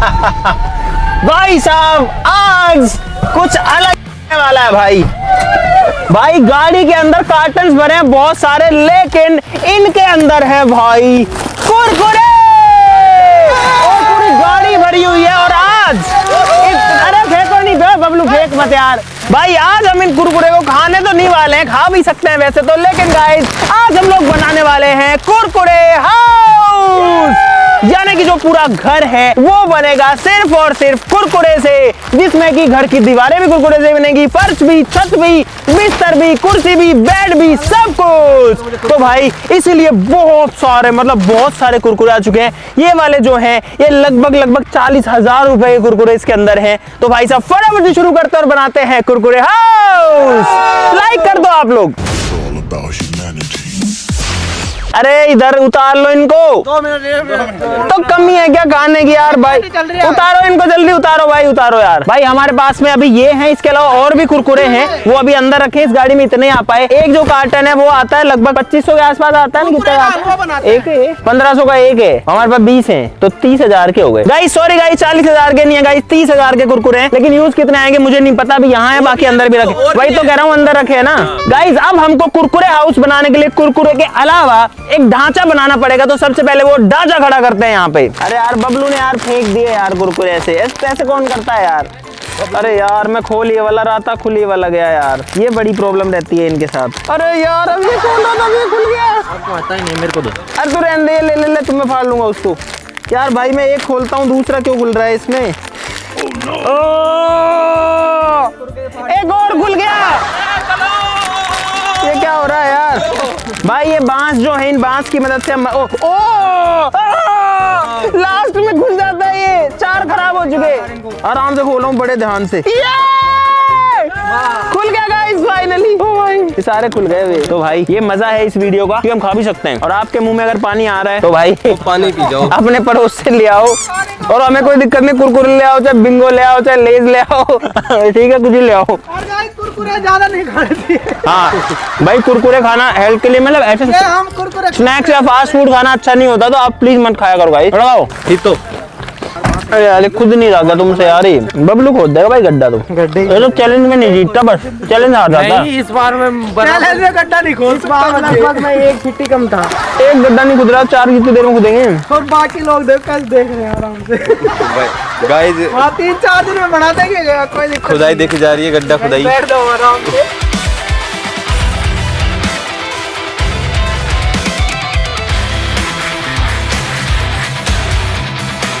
भाई साहब आज कुछ अलग होने वाला है भाई गाड़ी के अंदर कार्टन्स भरे हैं बहुत सारे, लेकिन इनके अंदर है भाई कुरकुरे और पूरी गाड़ी भरी हुई है। और आज अरे फेंको नहीं बबलू, फेंक मत यार भाई। आज हम इन कुरकुरे को खाने तो नहीं वाले हैं, खा भी सकते हैं वैसे तो, लेकिन गाइस आज हम लोग बनाने वाले हैं कुरकुरे हाउस, यानी कि जो पूरा घर है वो बनेगा सिर्फ और सिर्फ कुरकुरे से, जिसमें कि घर की दीवारें भी कुरकुरे से बनेगी, फर्श भी, छत भी, बिस्तर भी, कुर्सी भी, बेड भी, सब कुछ। तो भाई इसीलिए बहुत सारे कुरकुरे आ चुके हैं। ये वाले जो हैं ये लगभग 40,000 रुपए के कुरकुरे इसके अंदर हैं। तो भाई साहब फटाफट शुरू करते और बनाते हैं कुरकुरे हाउस। लाइक कर दो आप लोग। अरे इधर उतार लो इनको, 2 मिनट तो कमी है क्या खाने की यार भाई। उतारो इनको, जल्दी उतारो भाई, उतारो यार भाई। हमारे पास में अभी ये हैं, इसके अलावा और भी कुरकुरे हैं, वो अभी अंदर रखे, इस गाड़ी में इतने आ पाए। एक जो कार्टन है वो आता है लगभग 2500 के आसपास आता है ना, कितना आता है? एक है 1500 का एक है, हमारे पास 20 है तो 30,000 के हो गए गाइस। सॉरी गाइस 40,000 के नहीं है गाइस, 30,000 के कुरकुरे हैं, लेकिन यूज कितने आएंगे मुझे नहीं पता। अभी यहाँ है, बाकी अंदर भी रखे, वही तो कह रहा हूँ अंदर रखे है ना गाइस। अब हमको कुरकुरे हाउस बनाने के लिए कुरकुरे के अलावा एक ढांचा बनाना पड़ेगा, तो सबसे पहले वो ढांचा खड़ा करते हैं यहाँ पे। अरे यार बबलू ने यार फेंक दिए यार कुरकुरे, ऐसे कौन करता है यार। अरे यार मैं खोल ये वाला रहा था, खुल ये वाला गया यार, ये बड़ी प्रॉब्लम रहती है इनके साथ। अरे यार अब ये खोल रहा था, ये खुल गया। आपको आता ही नहीं, मेरे को दो। अरे तू रहने दे, ले तुम्हें फाड़ लूंगा उसको। यार भाई मैं एक खोलता हूँ, दूसरा क्यों खुल रहा है इसमें। एक और खुल गया, ये क्या हो रहा है यार भाई। ये बांस जो है, इन बांस की मदद से हम लास्ट में घुस जाता है। ये 4 खराब हो चुके। आराम से खोलो बड़े ध्यान से, खुल गया गाइस फाइनली। ये सारे खुल गए वे। तो भाई ये मजा है इस वीडियो का कि हम खा भी सकते हैं। और आपके मुंह में अगर पानी आ रहा है तो भाई तो पानी पी जाओ, अपने पड़ोस से ले आओ, और हमें कोई दिक्कत नहीं, कुरकुरे ले आओ, चाहे बिंगो ले आओ, चाहे लेज ले आओ ठीक है कुछ ही ले आओ। कुरकुरे ज्यादा नहीं खाने। हाँ भाई कुरकुरे खाना हेल्थ के लिए, मतलब ऐसे स्नैक्स या फास्ट फूड खाना अच्छा नहीं होता, तो आप प्लीज मत खाया करो भाई। लगाओ ठीक तो। अरे यार खुद नहीं रहा तुमसे यार, ही बबलू खोद देगा भाई गड्ढा। तुम ये तो चैलेंज में नहीं जीतता, बस चैलेंज हार जाता। इस बार में गड्ढा नहीं खोद, इस बार मैं एक फिट्टी कम था। एक गड्ढा नहीं खुद रहा, 4 कितनी देर में खुदेंगे। और बाकी लोग देख रहे हैं आराम से गाइस 3-4 दिन में बना देंगे, कोई दिक्कत। खुदाई देखी जा रही है, गड्ढा खुदाई। बैठ दो आराम से।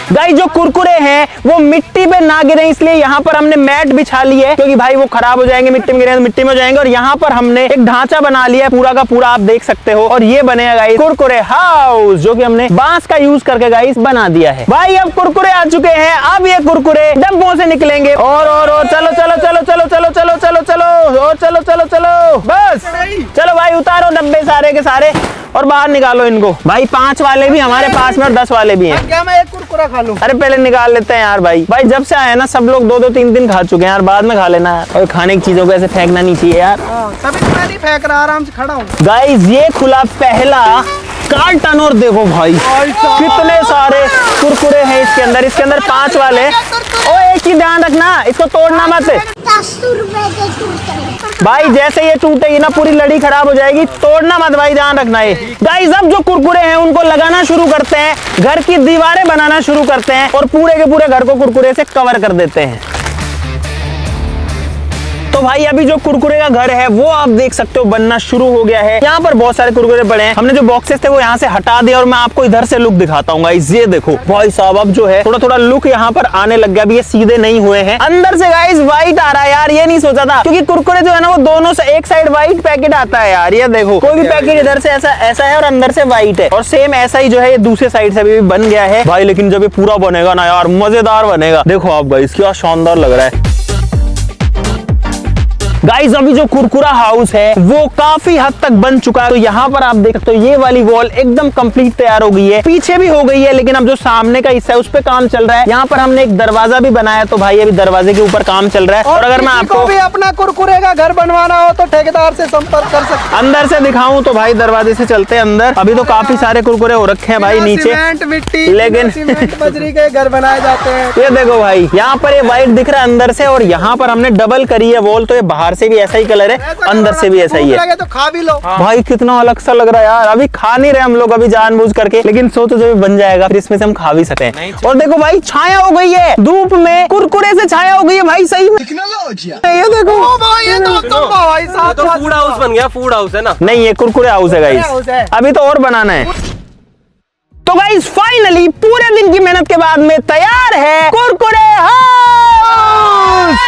गाइस जो कुरकुरे हैं वो मिट्टी पे ना गिरे, इसलिए यहाँ पर हमने मैट बिछा ली है, क्योंकि भाई वो खराब हो जाएंगे, मिट्टी में गिरे तो मिट्टी में हो जाएंगे। और यहाँ पर हमने एक ढांचा बना लिया है पूरा का पूरा, आप देख सकते हो। और ये बनेगा गाइस कुरकुरे हाउस, जो कि हमने बांस का यूज करके गाइस बना दिया है। भाई अब कुरकुरे आ चुके हैं, अब ये कुरकुरे डब्बों से निकलेंगे। और चलो चलो चलो चलो चलो चलो चलो चलो और चलो चलो चलो, बस चलो भाई उतारो डब्बे सारे के सारे और बाहर निकालो इनको। भाई 5 वाले भी हमारे पास में और 10 वाले भी हैं। क्या मैं एक कुरकुरा खा लूं? अरे पहले निकाल लेते हैं यार भाई जब से आए ना सब लोग 2-2 3-3 खा चुके हैं यार, बाद में खा लेना यार। और खाने की चीजों को ऐसे फेंकना नहीं चाहिए यार। तभी तो मैं नहीं फेंक रहा, आराम से खड़ा हूँ। गाइस ये खुला पहला कार्टन, और देखो भाई कितने सारे कुरकुरे हैं इसके अंदर 5 वाले। ओ एक चीज ध्यान रखना, इसको तोड़ना मत भाई, जैसे ये टूटेगी ना पूरी लड़ी खराब हो जाएगी, तोड़ना मत भाई, ध्यान रखना ये। गाइस अब जो कुरकुरे हैं उनको लगाना शुरू करते हैं, घर की दीवारें बनाना शुरू करते हैं और पूरे के पूरे घर को कुरकुरे से कवर कर देते हैं। तो भाई अभी जो कुरकुरे का घर है वो आप देख सकते हो बनना शुरू हो गया है। यहाँ पर बहुत सारे कुरकुरे पड़े हैं, हमने जो बॉक्सेस थे वो यहाँ से हटा दिया और मैं आपको इधर से लुक दिखाता हूँ गाइस। ये देखो भाई साहब अब जो है थोड़ा थोड़ा लुक यहाँ पर आने लग गया, अभी ये सीधे नहीं हुए हैं। अंदर से गाइस व्हाइट आ रहा है यार, ये नहीं सोचा था, क्योंकि कुरकुरे जो है ना वो दोनों से एक साइड व्हाइट पैकेट आता है यार। ये देखो कोई भी पैकेट इधर से ऐसा है और अंदर से व्हाइट है, और सेम ऐसा ही जो है ये दूसरे साइड से भी बन गया है भाई। लेकिन जब ये पूरा बनेगा ना यार मजेदार बनेगा, देखो आप गाइस क्या शानदार लग रहा है। गाइस अभी जो कुरकुरा हाउस है वो काफी हद तक बन चुका है। तो यहाँ पर आप देख सकते हो ये वाली वॉल एकदम कंप्लीट तैयार हो गई है, पीछे भी हो गई है, लेकिन अब जो सामने का हिस्सा है उस पे काम चल रहा है। यहाँ पर हमने एक दरवाजा भी बनाया, तो भाई अभी दरवाजे के ऊपर काम चल रहा है। और अगर मैं आपको भी अपना कुरकुरे का घर बनवाना हो तो ठेकेदार से संपर्क कर सकते। अंदर से दिखाऊं तो भाई दरवाजे से चलते हैं अंदर। अभी तो काफी सारे कुरकुरे हो रखे हैं भाई नीचे, सीमेंट मिट्टी लेकिन सीमेंट बजरी के घर बनाए जाते हैं। ये देखो भाई यहाँ पर ये व्हाइट दिख रहा है अंदर से, और यहाँ पर हमने डबल करी है वॉल, तो ये बाहर से भी ऐसा ही कलर है, अंदर से भी ऐसा ही है। तो खा भी लो। भाई कितना अलग सा लग रहा है यार। अभी खा नहीं रहे हम लोग अभी जानबूझ करके, लेकिन सोचो जब बन जाएगा फिर इसमें से हम खा भी सकते हैं। और देखो भाई छाया हो गई है, धूप में कुरकुरे से छाया हो गई है भाई, सही में। ये देखो ये तो भाई साहब तो फूड हाउस बन गया, फूड हाउस है ना। नहीं, ये कुरकुरे हाउस है गाइस, अभी तो और बनाना है। तो गाइस फाइनली पूरे दिन की मेहनत के बाद में तैयार है कुरकुरे हाउस।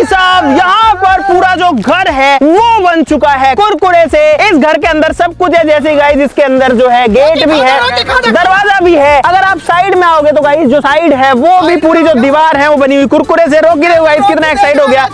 साहब यहाँ पर पूरा जो घर है वो बन चुका है कुरकुरे से। इस घर के अंदर सब कुछ है, जैसे गाइस इसके अंदर जो है गेट भी है, दरवाजा भी है। अगर आप साइड में आओगे तो गाइस जो साइड है वो भी पूरी जो दीवार है वो बनी हुई कुरकुरे से। रोक रहे हो गाइस, कितना एक्साइट हो गया।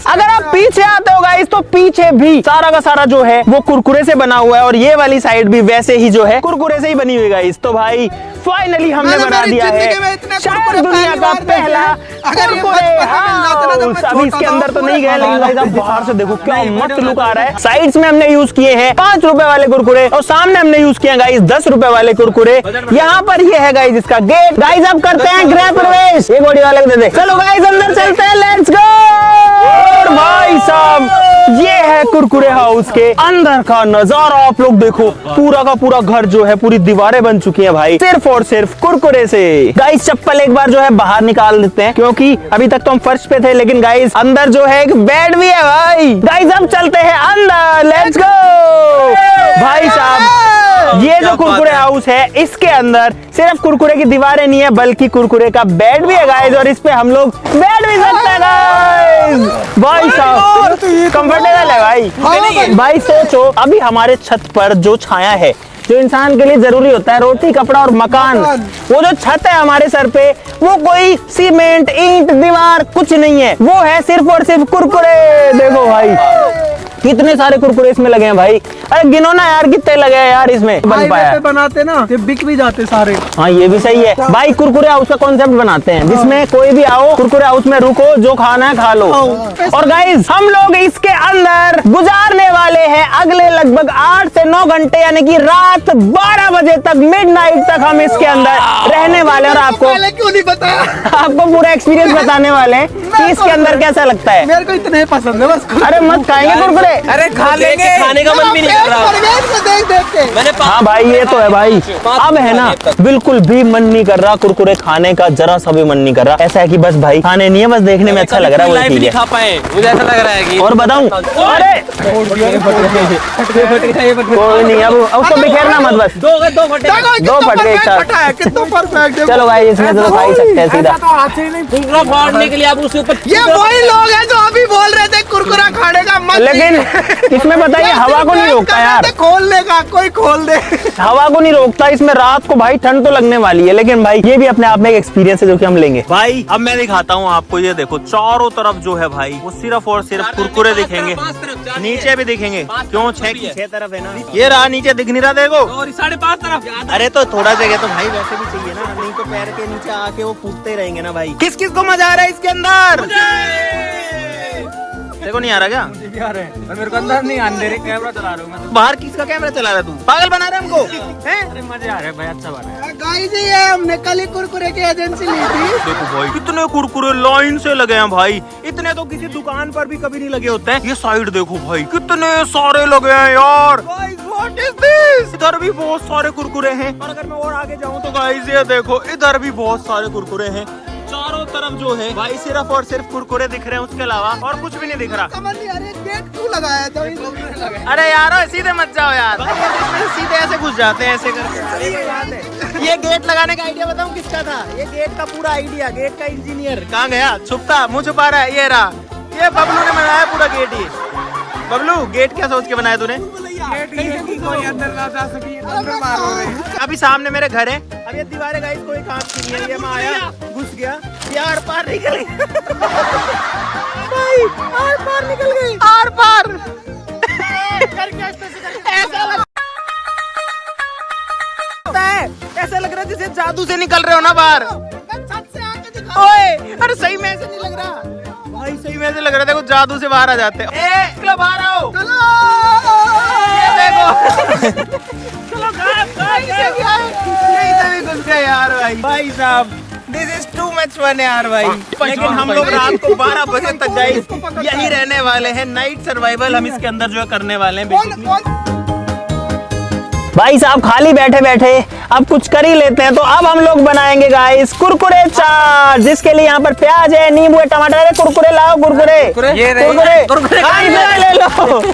अगर आप पीछे आते हो गाइस तो पीछे भी सारा का सारा जो है वो कुरकुरे से बना हुआ है, और ये वाली साइड भी वैसे ही जो है कुरकुरे से ही बनी हुई गाइस। तो भाई फाइनली हमने बना दिया है शायद दुनिया का पहला कुरकुरे हाउस। अभी इसके अंदर तो नहीं गए, लेकिन गाइस आप बाहर से देखो क्या मस्त लुक आ रहा है। साइड्स में हमने यूज किए हैं 5 रुपए वाले कुरकुरे, और सामने हमने यूज किए गाइस 10 रुपए वाले कुरकुरे। यहाँ पर ये है गाइस इसका गेट। गाइस अब करते हैं गृह प्रवेश। ये गोड़ी वाले को दे दे। चलो गाइस अंदर चलते हैं, लेट्स गो। और भाई साहब ये है कुरकुरे हाउस के अंदर का नजारा। आप लोग देखो पूरा का पूरा घर जो है, पूरी दीवारें बन चुकी है भाई सिर्फ और सिर्फ कुरकुरे से। गाइस चप्पल एक बार जो है बाहर निकाल देते हैं, क्योंकि अभी तक तो हम फर्श पे थे, लेकिन गाइस अंदर जो है एक बेड भी है भाई। गाइस अब चलते हैं अंदर, लेट्स गो। भाई साहब ये जो कुरकुरे हाउस है इसके अंदर सिर्फ कुरकुरे की दीवारें नहीं है, बल्कि कुरकुरे का बेड भी है गाइस, और इस पे हम लोग बैठ भी सकते हैं गाइस। भाई साहब कंफर्टेबल है भाई। भाई सोचो अभी हमारे छत पर जो छाया है, जो इंसान के लिए जरूरी होता है, रोटी कपड़ा और मकान, वो जो छत है हमारे सर पे वो कोई सीमेंट ईंट दीवार कुछ नहीं है, वो है सिर्फ और सिर्फ कुरकुरे। देखो भाई कितने सारे कुरकुरे इसमें लगे हैं भाई। अरे गिनो ना यार कितने लगे हैं यार इसमें बन पाया। पे बनाते ना ये बिक भी जाते सारे। हाँ ये भी सही है भाई। कुरकुरे हाउस का कॉन्सेप्ट बनाते हैं जिसमें कोई भी आओ कुरकुरे हाउस में रुको, जो खाना है खा लो। और गाइस हम लोग इसके अंदर गुजारने वाले हैं अगले लगभग 8 से 9 घंटे, यानी कि रात 12 बजे तक, मिडनाइट तक हम इसके अंदर रहने वाले। और आपको क्यों नहीं बताया? आपको पूरा एक्सपीरियंस बताने वाले हैं कि इसके अंदर कैसा लगता है। मेरे को इतने पसंद है बस। अरे मत खाएंगे कुरकुरे? अरे खा लेंगे, खाने का मन भी नहीं कर रहा। देख देख के मैंने हाँ भाई ये तो है भाई। अब है ना बिल्कुल भी मन नहीं कर रहा कुरकुरे खाने का, जरा सा भी मन नहीं कर रहा। ऐसा है कि बस भाई खाने नहीं है, बस देखने में अच्छा लग रहा है वो चीज है। खा पाए मुझे ऐसा लग रहा है कि। और बताऊं अरे कोई नहीं, अब उसको बिखेरना मत, बस दो फटके एक साथ। कितना परफेक्ट है। चलो भाई इसमें तो खा ही सकते हैं सीधा। कुरकुरा फाड़ने के लिए आप उसके ऊपर। ये वही लोग हैं जो अभी बोल रहे थे कुरकुरा खाने का मन। लेकिन इसमें बताइए हवा को नहीं रोकता यार, खोलने का कोई खोल दे। हवा को नहीं रोकता इसमें। रात को भाई ठंड तो लगने वाली है, लेकिन भाई ये भी अपने आप में एक एक्सपीरियंस है जो कि हम लेंगे। भाई अब मैं दिखाता हूँ आपको। ये देखो चारों तरफ जो है भाई वो सिर्फ और सिर्फ कुरकुरे दिखेंगे, नीचे भी दिखेंगे। क्यों 6 तरफ है ना, ये रहा नीचे दिख नहीं रहा देखो। और 5.5 तरफ। अरे तो थोड़ा जगह तो भाई वैसे भी चाहिए ना, नहीं तो पैर के नीचे आके वो फूटते रहेंगे ना भाई। किस किस को मजा आ रहा है इसके अंदर? देखो नहीं आ रहा क्या? मेरे को अंदर नहीं आने दे रहे, कैमरा चला रहा हूँ मैं। बाहर किसका कैमरा चला रहा तू? पागल बना रहे हमको हैं? अरे मजे आ रहे भाई, अच्छा बना है। गाइस ये हमने कल ही कुरकुरे की एजेंसी ली थी। देखो भाई कितने कुरकुरे लाइन से लगे हैं भाई। इतने तो किसी दुकान पर भी कभी नहीं लगे होते हैं। ये साइड देखो भाई कितने सारे लगे हैं यार। Guys what is this? इधर भी बहुत सारे कुरकुरे हैं, और अगर मैं और आगे जाऊँ तो गाइस ये देखो इधर भी बहुत सारे कुरकुरे हैं। चारों तरफ जो है भाई सिर्फ और सिर्फ कुरकुरे दिख रहे हैं, उसके अलावा और कुछ भी नहीं दिख रहा। समझ नहीं आ रही गेट क्यों लगाया था? अरे यार सीधे मत जाओ यार, सीधे ऐसे घुस जाते हैं ऐसे करके। ये गेट लगाने का आइडिया बताऊं किसका था? ये गेट का पूरा आइडिया, गेट का इंजीनियर कहाँ गया? छुपता, मुंह छुपा रहा है। ये रहा, ये बबलू ने बनाया पूरा गेट। ये बबलू, गेट क्या सोच के बनाया तूने? कोई अंदर ना जा सके, अंदर मारो रे। अभी सामने मेरे घर है, अब ये दीवारें गाइस कोई काम की नहीं है। ये मैं आया, घुस गया, ये आर पार निकल गई। भाई आर पार निकल गई, आर पार। ऐसा लगता है, ऐसा लग रहा है जैसे जादू से निकल रहे हो ना बाहर। ओए, अरे सही में ऐसे नहीं लग रहा भाई, सही में ऐसे लग रहा है देखो जादू से बाहर आ जाते हैं। चलो बाहर आओ, ये देखो। चलो यही घुस गए यार भाई साहब, this is too much fun यार भाई। लेकिन हम लोग रात को 12 बजे तक गाइस यही रहने वाले हैं। नाइट सर्वाइवल हम इसके अंदर जो है करने वाले हैं बेसिकली। भाई साहब खाली बैठे बैठे अब कुछ कर ही लेते हैं। तो अब हम लोग बनाएंगे गाइस कुरकुरे चाट, जिसके लिए यहाँ पर प्याज है, नींबू है, टमाटर है। कुरकुरे लाओ, कुरकुरे कुरकुरे ले लो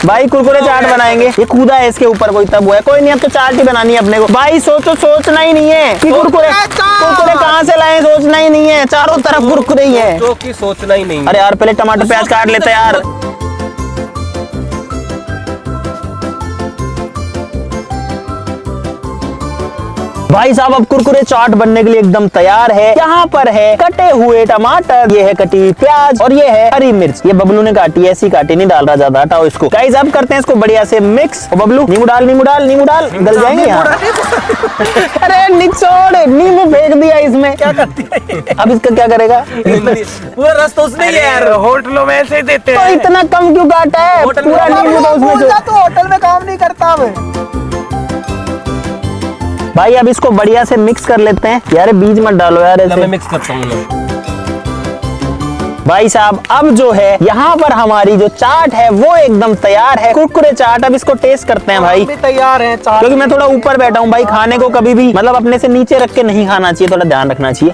भाई। कुरकुरे चाट बनाएंगे। ये कूदा है इसके ऊपर, कोई तब हुआ है, कोई नहीं, अब तो चाट ही बनानी है अपने को। भाई सोचना ही नहीं है कि कुरकुरे कहाँ से लाए, सोचना ही नहीं है, चारों तरफ कुरकुरे ही है। सोचना ही नहीं। अरे यार पहले टमाटर प्याज काट लेते हैं यार। भाई साहब अब कुरकुरे चाट बनने के लिए एकदम तैयार है। यहाँ पर है कटे हुए टमाटर, ये है कटी हुई प्याज और ये है हरी मिर्च। ये बबलू ने काटी, ऐसी काटी नहीं डाल रहा ज्यादा, हटाओ इसको। गाइस अब करते हैं इसको बढ़िया से मिक्स। बबलू नींबू डाल, नींबू डाल, नींबू डाल, गल जाएंगे यहाँ। अरे निचोड़, नींबू फेंक दिया इसमें, क्या करती है? अब इसका क्या करेगा? पूरा रस तो उसने यार होटलों में ऐसे ही देते तो हैं। इतना कम क्यों काटा है? पूरा नींबू तो उसमें से। तो होटल में काम नहीं करता मैं। भाई अब इसको बढ़िया से मिक्स कर लेते हैं। यार बीज मत डालो यार ऐसे। मैं मिक्स करता हूँ। भाई साहब अब जो है यहाँ पर हमारी जो चाट है वो एकदम तैयार है, कुरकुरे चाट। अब इसको टेस्ट करते हैं भाई। भी तैयार है चाट। क्योंकि मैं थोड़ा ऊपर बैठा हूँ भाई, खाने को कभी भी मतलब अपने से नीचे रख के नहीं खाना चाहिए, थोड़ा ध्यान रखना चाहिए।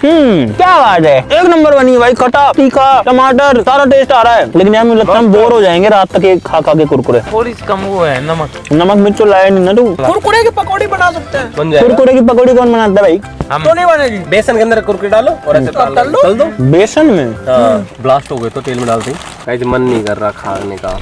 क्या बात है, एक नंबर बनी है भाई। खटा, तीखा, टमाटर, सारा टेस्ट आ रहा है। लेकिन यार मुझे लगता है हम बोर हो जाएंगे रात तक खा खा के कुरकुरे। थोड़ी कम वो है नमक मिर्च तो लाया नहीं ना तू। कुरकुरे की पकौड़ी बना सकते हैं। बन जाएगा। कुरकुरे की पकौड़ी कौन बनाता है भाई? हम तो नहीं बनेगी। बेसन के अंदर कुरकुरे डालो और ऐसे तल दो। बेसन में? हाँ, ब्लास्ट हो गए तो तेल में डालते हैं। मन नहीं कर रहा खाने का।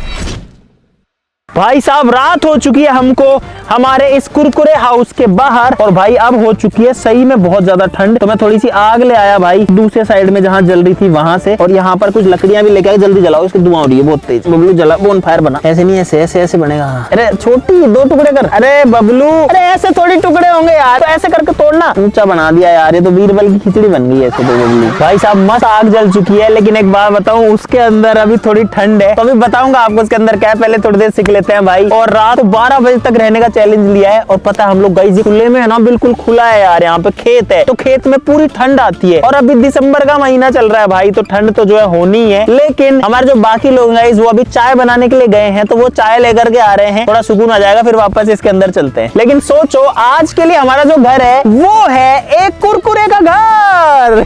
भाई साहब रात हो चुकी है हमको हमारे इस कुरकुरे हाउस के बाहर, और भाई अब हो चुकी है सही में बहुत ज्यादा ठंड। तो मैं थोड़ी सी आग ले आया भाई दूसरे साइड में जहाँ जल रही थी वहां से, और यहाँ पर कुछ लकड़ियां भी लेके आए। जल्दी जलाओ, इसकी धुआं हो रही है बहुत तेज। बबलू जला, बोन फायर बना। ऐसे नहीं, ऐसे ऐसे ऐसे बनेगा। अरे छोटी 2 टुकड़े कर। अरे बबलू, अरे ऐसे थोड़ी टुकड़े होंगे यार, तो ऐसे करके तोड़ना। ऊंचा बना दिया यार, ये तो बीरबल की खिचड़ी बन गई ऐसे तो बबलू। भाई साहब मस्त आग जल चुकी है, लेकिन एक बात बताऊं, उसके अंदर अभी थोड़ी ठंड है। तो अभी बताऊंगा आपको उसके अंदर क्या है। पहले थोड़ी देर सीख लेते हैं भाई। और रात 12 बजे तक रहने का चैलेंज लिया है। और पता है हम लोग गाइस खुले में है ना, बिल्कुल खुला है यार। यहाँ पे खेत है, तो खेत में पूरी ठंड आती है। और अभी दिसंबर का महीना चल रहा है भाई, तो ठंड तो जो है होनी है। लेकिन हमारे जो बाकी लोग गाइस वो अभी चाय बनाने के लिए गए हैं, तो वो चाय लेकर के आ रहे हैं। थोड़ा सुकून आ जाएगा, फिर वापस इसके अंदर चलते हैं। लेकिन सोचो आज के लिए हमारा जो घर है वो है एक कुरकुरे का घर।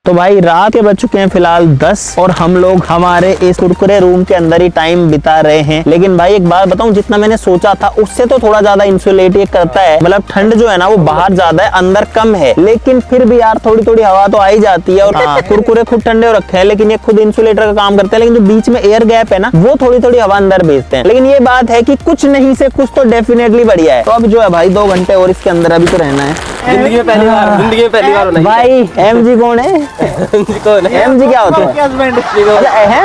तो भाई रात के बज चुके हैं फिलहाल 10, और हम लोग हमारे इस कुरकुरे रूम के अंदर ही टाइम बिता रहे हैं। लेकिन भाई एक बात बताऊं, जितना मैंने सोचा था उससे तो थोड़ा ज्यादा इंसुलेट ये करता है। मतलब ठंड जो है ना वो बाहर ज्यादा है, अंदर कम है। लेकिन फिर भी यार थोड़ी थोड़ी हवा तो आ ही जाती है। और हाँ, कुरकुरे खुद ठंडे हो रखे हैं, लेकिन ये खुद इंसुलेटर का काम करते हैं। लेकिन जो बीच में एयर गैप है ना, वो थोड़ी थोड़ी हवा अंदर भेजते हैं। लेकिन ये बात है कि कुछ नहीं से कुछ तो डेफिनेटली बढ़िया है। तो अब जो है भाई 2 घंटे और इसके अंदर अभी तो रहना है। जिंदगी में पहली बार भाई MG कौन है? MG क्या होता है?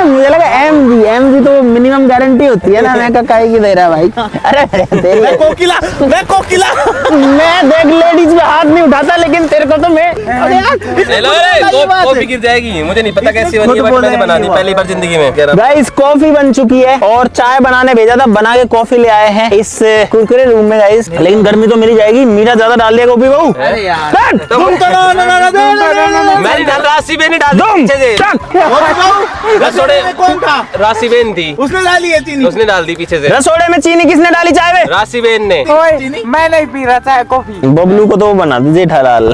मुझे लगा MG तो मिनिमम गारंटी होती है ना। मैं काहे की दे रहा भाई? अरे मैं कोकिला मैं देख लेडीज में हाथ नहीं उठाता, लेकिन तेरे को तो मैं कॉफी गिर जाएगी। मुझे नहीं पता कैसी बनी है, बट मैंने बना दी पहली बार जिंदगी में। गाइस कॉफी बन चुकी है, और चाय बनाने भेजा था, बना के कॉफी ले आए हैं इस कुरकुरे रूम में गाइस। लेकिन गर्मी तो मिली जाएगी, मीठा ज्यादा डाल दिया कॉफी बहू। अरे यार मैं राशि बेन डाल दी तुम पीछे से। रसोड़े में कौन था? राशि बेन थी, उसने डाली है चीनी। उसने डाल दी पीछे से। रसोड़े में चीनी किसने डाली चाय में? राशि बेन ने। मैं नहीं पी रहा चाय कॉफी। बबलू को तो वो बना दीजिए ठहराल।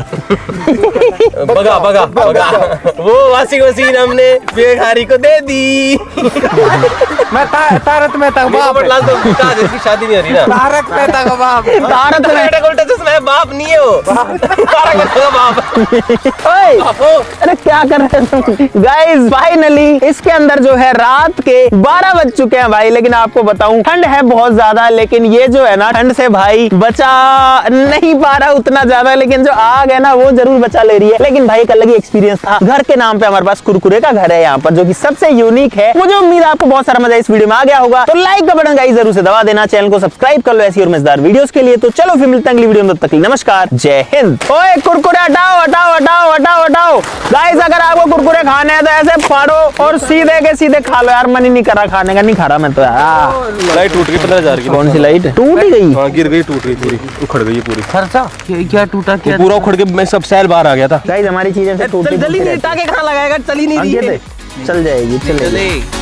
भगा भगा भगा। वो वॉशिंग मशीन हमने बेघारी को दे दी। मैं तारक मेहता का बाप। लाल तो इसकी शादी नहीं हो रही ना। तारक मेहता का बाप। तारक बेटा उल्टा चश्मा है, बाप नहीं है वो। तारक मेहता का बाप। ओए, अरे क्या कर रहे हो तुम? गाइस फाइनली इसके अंदर जो है रात के 12 बज चुके हैं भाई, लेकिन आपको बताऊं ठंड है बहुत ज्यादा, लेकिन ये जो है ना ठंड से भाई बचा नहीं पा रहा उतना ज्यादा, लेकिन जो आग है ना वो जरूर बचा ले रही है। लेकिन भाई एक अलग ही एक्सपीरियंस था। घर के नाम पे हमारे पास कुरकुरे का घर है यहाँ पर, जो कि सबसे यूनिक है। मुझे उम्मीद है आपको बहुत सारा मजा इस वीडियो में आ गया होगा, तो लाइक का बटन गाइस जरूर से दबा देना, चैनल को सब्सक्राइब कर लो ऐसी और मजेदार वीडियोस के लिए। तो चलो फिर मिलते हैं अगली वीडियो में, तब तक के लिए नमस्कार, जय हिंद। ओए कुरकुरे हटाओ हटाओ हटाओ हटाओ हटाओ। गाइस अगर आपको कुरकुरे खाने हैं तो ऐसे फाड़ो और सीधे के सीधे खा लो यार, मन ही नहीं कर रहा खाने का, नहीं खा रहा मैं तो यार। लाइट टूट गई 15,000 की। कौन सी लाइट टूट ही गई? हाँ गिर गई, टूट गई पूरी, उखड़ गई पूरी। खर्चा क्या टूटा क्या? पूरा उखड़ के मैं सब सेल बाहर आ गया था। गाइस हमारी चीजें से टूटी चल जल्दी नहीं, टाके कहाँ लगाएगा, चल ही नहीं रही है। चल जाएगी, चल जाएगी।